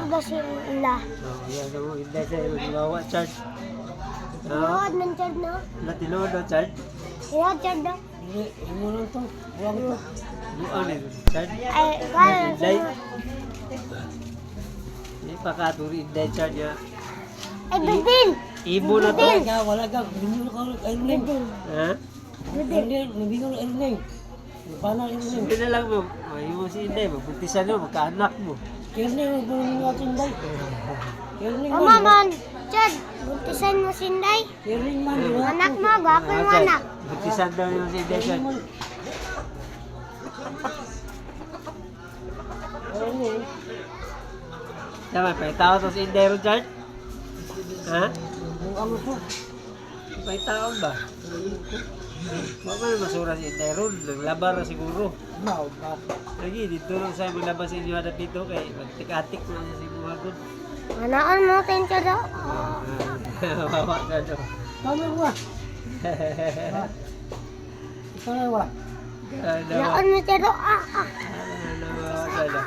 ba sila? Oh, yan mo, hindi sa'yo. Bawa, charge. Tinuod ng chad no? Latinood o charge? Tinuod chad no? Hindi, imo lang to. Buwag to. Buang nito. Charge. Ay, kaya lang Inday. sila. Hindi pa katuri, inday charge niya. Ay, Bidin! Ibo na to. Wala ka. Binyo ka. Ayun Bidin. Ha? Ayun nabinyo na ayun Paano ayun Hindi na lang mo. May mo si Inday, magbuntisan mo, magkaanak mo. Ayun yung natin day. Ayun Mama man, chad, buntisan mo sinday. Ayun man. Anak mo, gwapo yung Charge. anak. Buntisan daw yung si Inday, charge. Tama, paitao to si Inday ron, charge? Ha? Yung ano to. Paitao ba? Baka na masura si Inday ron, naglabar na siguro. Now, ba? Lagi, dito lang sa maglabas sa inyo hadap dito kay magtik-atik na siya si Buhagon. Manaan mo, tencha daw. Bawa ka daw. Tama ba? Tama ba? Manaan mo siya daw. Bawa ka daw.